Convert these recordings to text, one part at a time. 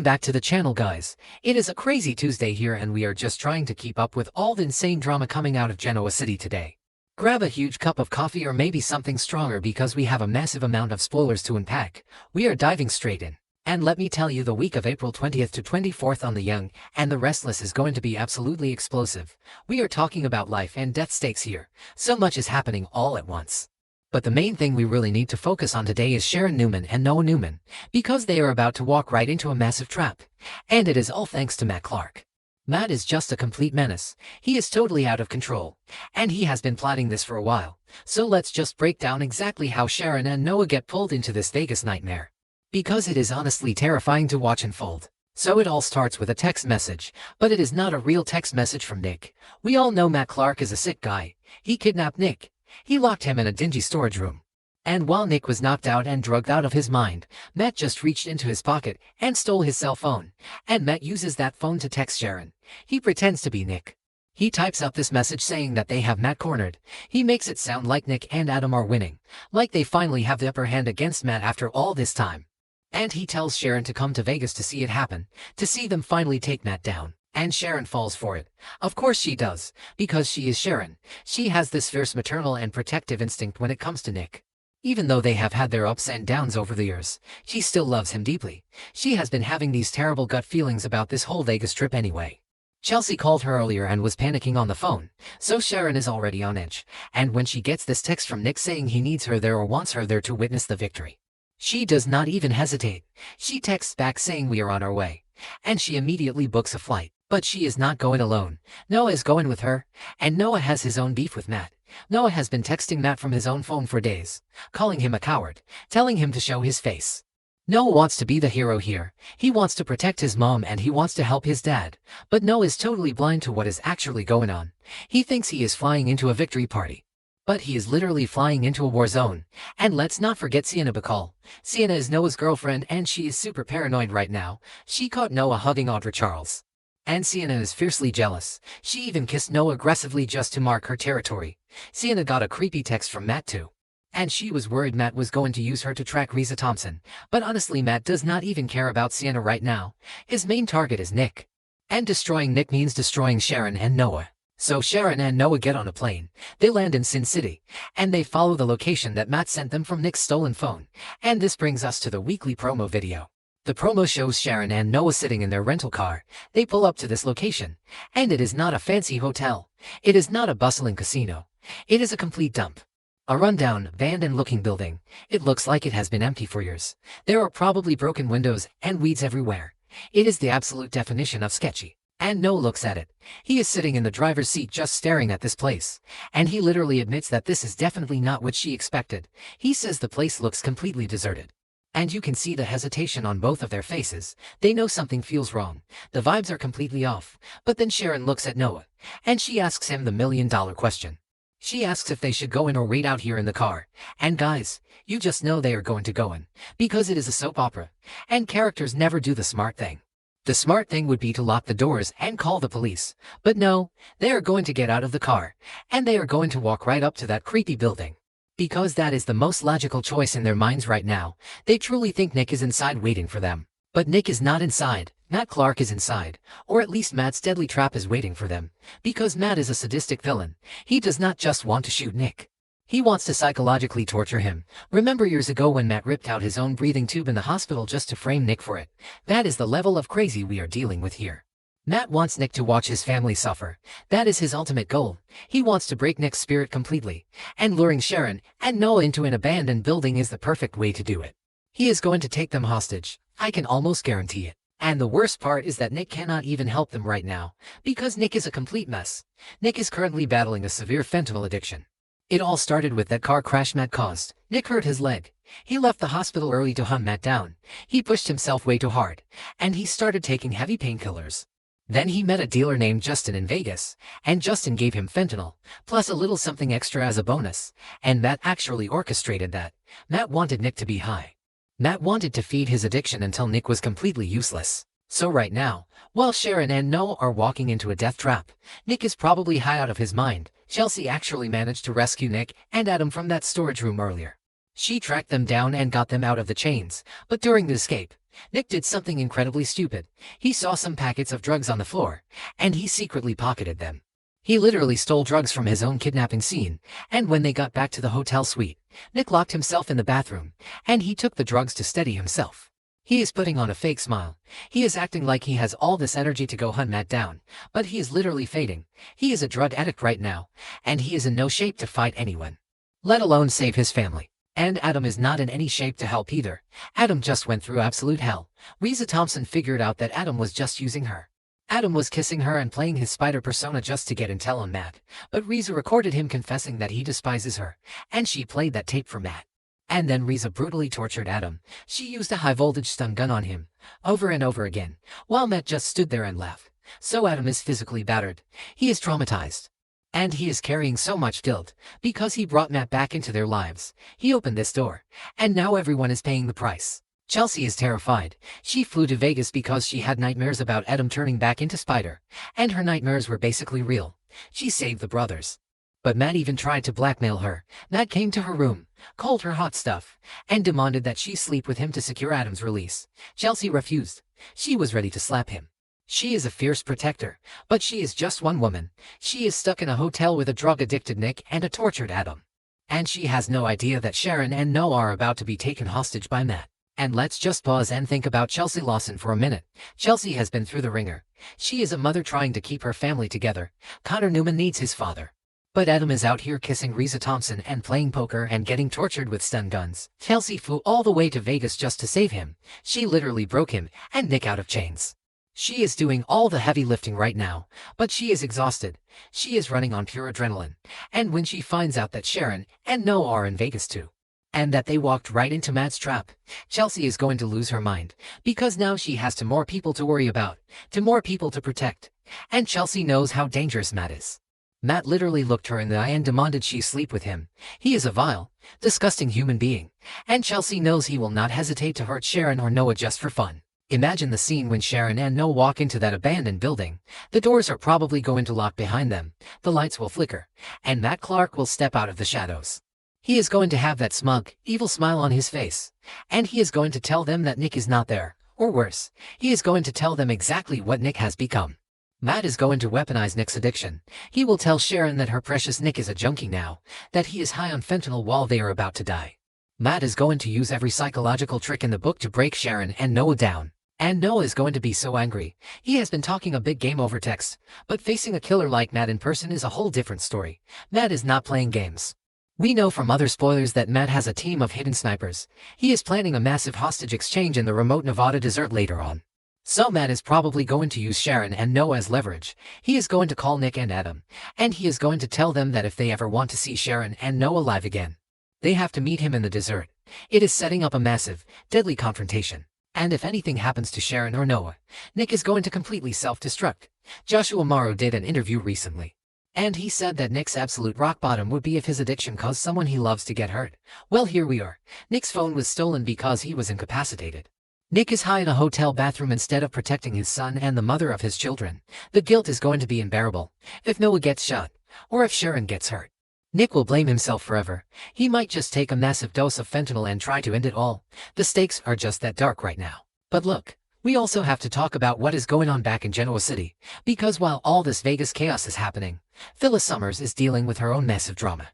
back to the channel, guys. It is a crazy Tuesday here and we are just trying to keep up with all the insane drama coming out of Genoa City today. Grab a huge cup of coffee or maybe something stronger because we have a massive amount of spoilers to unpack. We are diving straight in. And let me tell you, the week of April 20th to 24th on The Young and the Restless is going to be absolutely explosive. We are talking about life and death stakes here. So much is happening all at once. But the main thing we really need to focus on today is Sharon Newman and Noah Newman, because they are about to walk right into a massive trap. And it is all thanks to Matt Clark. Matt is just a complete menace. He is totally out of control. And he has been plotting this for a while. So let's just break down exactly how Sharon and Noah get pulled into this Vegas nightmare. Because it is honestly terrifying to watch unfold. So it all starts with a text message, but it is not a real text message from Nick. We all know Matt Clark is a sick guy. He kidnapped Nick. He locked him in a dingy storage room. And while Nick was knocked out and drugged out of his mind, Matt just reached into his pocket and stole his cell phone. And Matt uses that phone to text Sharon. He pretends to be Nick. He types up this message saying that they have Matt cornered. He makes it sound like Nick and Adam are winning, like they finally have the upper hand against Matt after all this time. And he tells Sharon to come to Vegas to see it happen, to see them finally take Matt down. And Sharon falls for it. Of course she does, because she is Sharon. She has this fierce maternal and protective instinct when it comes to Nick. Even though they have had their ups and downs over the years, she still loves him deeply. She has been having these terrible gut feelings about this whole Vegas trip anyway. Chelsea called her earlier and was panicking on the phone, so Sharon is already on edge. And when she gets this text from Nick saying he needs her there or wants her there to witness the victory, she does not even hesitate. She texts back saying we are on our way. And she immediately books a flight. But she is not going alone. Noah is going with her, and Noah has his own beef with Matt. Noah has been texting Matt from his own phone for days, calling him a coward, telling him to show his face. Noah wants to be the hero here. He wants to protect his mom and he wants to help his dad. But Noah is totally blind to what is actually going on. He thinks he is flying into a victory party. But he is literally flying into a war zone. And let's not forget Sienna Bacall. Sienna is Noah's girlfriend and she is super paranoid right now. She caught Noah hugging Audra Charles. And Sienna is fiercely jealous. She even kissed Noah aggressively just to mark her territory. Sienna got a creepy text from Matt too. And she was worried Matt was going to use her to track Risa Thompson. But honestly, Matt does not even care about Sienna right now. His main target is Nick. And destroying Nick means destroying Sharon and Noah. So Sharon and Noah get on a plane. They land in Sin City. And they follow the location that Matt sent them from Nick's stolen phone. And this brings us to the weekly promo video. The promo shows Sharon and Noah sitting in their rental car. They pull up to this location. And it is not a fancy hotel. It is not a bustling casino. It is a complete dump. A rundown, abandoned-looking building. It looks like it has been empty for years. There are probably broken windows and weeds everywhere. It is the absolute definition of sketchy. And Noah looks at it. He is sitting in the driver's seat just staring at this place. And he literally admits that this is definitely not what she expected. He says the place looks completely deserted. And you can see the hesitation on both of their faces. They know something feels wrong. The vibes are completely off. But then Sharon looks at Noah. And she asks him the million-dollar question. She asks if they should go in or wait out here in the car. And guys, you just know they are going to go in. Because it is a soap opera. And characters never do the smart thing. The smart thing would be to lock the doors and call the police. But no, they are going to get out of the car. And they are going to walk right up to that creepy building. Because that is the most logical choice in their minds right now. They truly think Nick is inside waiting for them. But Nick is not inside. Matt Clark is inside. Or at least Matt's deadly trap is waiting for them. Because Matt is a sadistic villain. He does not just want to shoot Nick. He wants to psychologically torture him. Remember years ago when Matt ripped out his own breathing tube in the hospital just to frame Nick for it? That is the level of crazy we are dealing with here. Matt wants Nick to watch his family suffer. That is his ultimate goal. He wants to break Nick's spirit completely. And luring Sharon and Noah into an abandoned building is the perfect way to do it. He is going to take them hostage. I can almost guarantee it. And the worst part is that Nick cannot even help them right now. Because Nick is a complete mess. Nick is currently battling a severe fentanyl addiction. It all started with that car crash Matt caused. Nick hurt his leg. He left the hospital early to hunt Matt down. He pushed himself way too hard. And he started taking heavy painkillers. Then he met a dealer named Justin in Vegas, and Justin gave him fentanyl, plus a little something extra as a bonus, and Matt actually orchestrated that. Matt wanted Nick to be high. Matt wanted to feed his addiction until Nick was completely useless. So right now, while Sharon and Noah are walking into a death trap, Nick is probably high out of his mind. Chelsea actually managed to rescue Nick and Adam from that storage room earlier. She tracked them down and got them out of the chains, but during the escape, Nick did something incredibly stupid. He saw some packets of drugs on the floor, and he secretly pocketed them. He literally stole drugs from his own kidnapping scene, and when they got back to the hotel suite, Nick locked himself in the bathroom, and he took the drugs to steady himself. He is putting on a fake smile. He is acting like he has all this energy to go hunt Matt down, but he is literally fading. He is a drug addict right now, and he is in no shape to fight anyone, let alone save his family. And Adam is not in any shape to help either. Adam just went through absolute hell. Reza Thompson figured out that Adam was just using her. Adam was kissing her and playing his spider persona just to get intel on Matt, but Reza recorded him confessing that he despises her, and she played that tape for Matt. And then Reza brutally tortured Adam. She used a high-voltage stun gun on him, over and over again, while Matt just stood there and laughed. So Adam is physically battered. He is traumatized. And he is carrying so much guilt, because he brought Matt back into their lives. He opened this door, and now everyone is paying the price. Chelsea is terrified. She flew to Vegas because she had nightmares about Adam turning back into Spider, and her nightmares were basically real. She saved the brothers. But Matt even tried to blackmail her. Matt came to her room, called her hot stuff, and demanded that she sleep with him to secure Adam's release. Chelsea refused. She was ready to slap him. She is a fierce protector, but she is just one woman. She is stuck in a hotel with a drug-addicted Nick and a tortured Adam. And she has no idea that Sharon and Noah are about to be taken hostage by Matt. And let's just pause and think about Chelsea Lawson for a minute. Chelsea has been through the ringer. She is a mother trying to keep her family together. Connor Newman needs his father. But Adam is out here kissing Reza Thompson and playing poker and getting tortured with stun guns. Chelsea flew all the way to Vegas just to save him. She literally broke him and Nick out of chains. She is doing all the heavy lifting right now, but she is exhausted. She is running on pure adrenaline. And when she finds out that Sharon and Noah are in Vegas too, and that they walked right into Matt's trap, Chelsea is going to lose her mind, because now she has more people to worry about, more people to protect. And Chelsea knows how dangerous Matt is. Matt literally looked her in the eye and demanded she sleep with him. He is a vile, disgusting human being, and Chelsea knows he will not hesitate to hurt Sharon or Noah just for fun. Imagine the scene when Sharon and Noah walk into that abandoned building. The doors are probably going to lock behind them, the lights will flicker, and Matt Clark will step out of the shadows. He is going to have that smug, evil smile on his face, and he is going to tell them that Nick is not there, or worse, he is going to tell them exactly what Nick has become. Matt is going to weaponize Nick's addiction. He will tell Sharon that her precious Nick is a junkie now, that he is high on fentanyl while they are about to die. Matt is going to use every psychological trick in the book to break Sharon and Noah down. And Noah is going to be so angry. He has been talking a big game over text, but facing a killer like Matt in person is a whole different story. Matt is not playing games. We know from other spoilers that Matt has a team of hidden snipers. He is planning a massive hostage exchange in the remote Nevada desert later on. So Matt is probably going to use Sharon and Noah as leverage. He is going to call Nick and Adam, and he is going to tell them that if they ever want to see Sharon and Noah alive again, they have to meet him in the desert. It is setting up a massive, deadly confrontation. And if anything happens to Sharon or Noah, Nick is going to completely self-destruct. Joshua Morrow did an interview recently, and he said that Nick's absolute rock bottom would be if his addiction caused someone he loves to get hurt. Well, here we are. Nick's phone was stolen because he was incapacitated. Nick is high in a hotel bathroom instead of protecting his son and the mother of his children. The guilt is going to be unbearable. If Noah gets shot, or if Sharon gets hurt, Nick will blame himself forever. He might just take a massive dose of fentanyl and try to end it all. The stakes are just that dark right now. But look, we also have to talk about what is going on back in Genoa City, because while all this Vegas chaos is happening, Phyllis Summers is dealing with her own massive drama.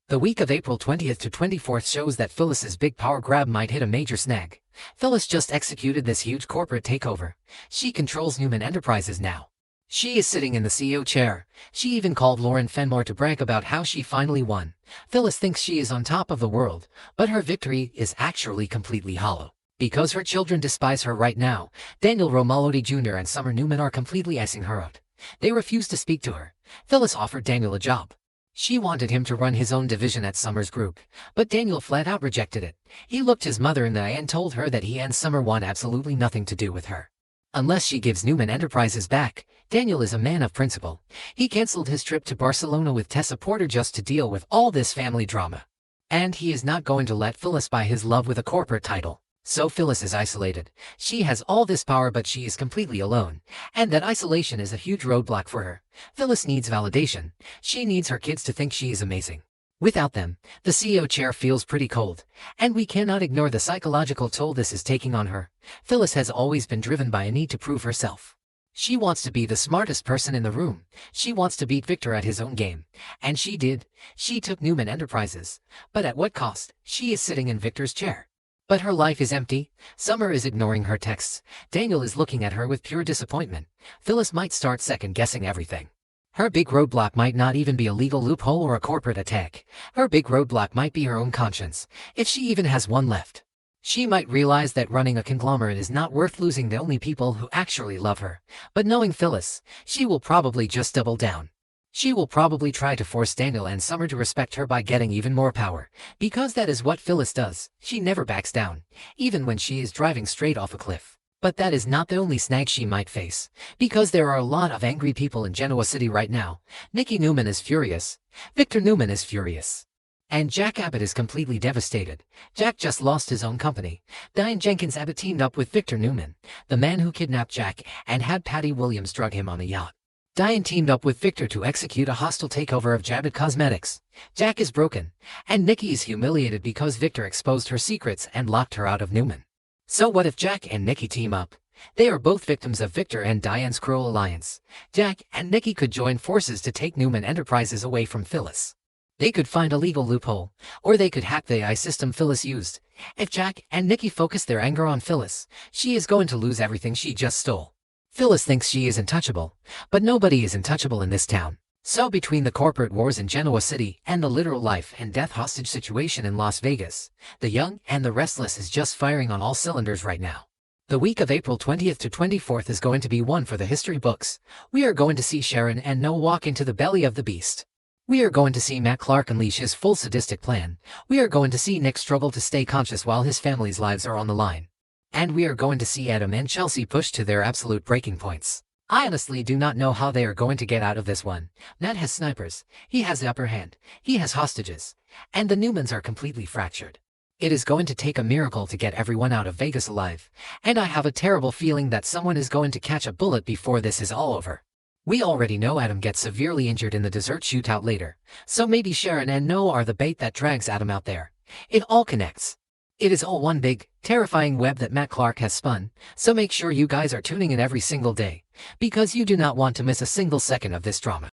The week of April 20th to 24th shows that Phyllis's big power grab might hit a major snag. Phyllis just executed this huge corporate takeover. She controls Newman Enterprises now. She is sitting in the CEO chair. She even called Lauren Fenmore to brag about how she finally won. Phyllis thinks she is on top of the world, but her victory is actually completely hollow. Because her children despise her right now, Daniel Romalotti Jr. and Summer Newman are completely icing her out. They refuse to speak to her. Phyllis offered Daniel a job. She wanted him to run his own division at Summer's group, but Daniel flat out rejected it. He looked his mother in the eye and told her that he and Summer want absolutely nothing to do with her. Unless she gives Newman Enterprises back. Daniel is a man of principle. He canceled his trip to Barcelona with Tessa Porter just to deal with all this family drama. And he is not going to let Phyllis buy his love with a corporate title. So Phyllis is isolated. She has all this power but she is completely alone. And that isolation is a huge roadblock for her. Phyllis needs validation. She needs her kids to think she is amazing. Without them, the CEO chair feels pretty cold, and we cannot ignore the psychological toll this is taking on her. Phyllis has always been driven by a need to prove herself. She wants to be the smartest person in the room. She wants to beat Victor at his own game. And she did. She took Newman Enterprises. But at what cost? She is sitting in Victor's chair. But her life is empty. Summer is ignoring her texts. Daniel is looking at her with pure disappointment. Phyllis might start second-guessing everything. Her big roadblock might not even be a legal loophole or a corporate attack. Her big roadblock might be her own conscience, if she even has one left. She might realize that running a conglomerate is not worth losing the only people who actually love her. But knowing Phyllis, she will probably just double down. She will probably try to force Daniel and Summer to respect her by getting even more power. Because that is what Phyllis does. She never backs down, even when she is driving straight off a cliff. But that is not the only snag she might face, because there are a lot of angry people in Genoa City right now. Nikki Newman is furious. Victor Newman is furious. And Jack Abbott is completely devastated. Jack just lost his own company. Diane Jenkins Abbott teamed up with Victor Newman, the man who kidnapped Jack and had Patty Williams drug him on a yacht. Diane teamed up with Victor to execute a hostile takeover of Jabbit Cosmetics. Jack is broken, and Nikki is humiliated because Victor exposed her secrets and locked her out of Newman. So what if Jack and Nikki team up? They are both victims of Victor and Diane's cruel alliance. Jack and Nikki could join forces to take Newman Enterprises away from Phyllis. They could find a legal loophole, or they could hack the AI system Phyllis used. If Jack and Nikki focus their anger on Phyllis, she is going to lose everything she just stole. Phyllis thinks she is untouchable, but nobody is untouchable in this town. So between the corporate wars in Genoa City and the literal life and death hostage situation in Las Vegas, the young and the restless is just firing on all cylinders right now. The week of April 20th to 24th is going to be one for the history books. We are going to see Sharon and Noah walk into the belly of the beast. We are going to see Matt Clark unleash his full sadistic plan. We are going to see Nick struggle to stay conscious while his family's lives are on the line. And we are going to see Adam and Chelsea push to their absolute breaking points. I honestly do not know how they are going to get out of this one. Matt has snipers, he has the upper hand, he has hostages, and the Newmans are completely fractured. It is going to take a miracle to get everyone out of Vegas alive, and I have a terrible feeling that someone is going to catch a bullet before this is all over. We already know Adam gets severely injured in the dessert shootout later, so maybe Sharon and Noah are the bait that drags Adam out there. It all connects. It is all one big, terrifying web that Matt Clark has spun, so make sure you guys are tuning in every single day, because you do not want to miss a single second of this drama.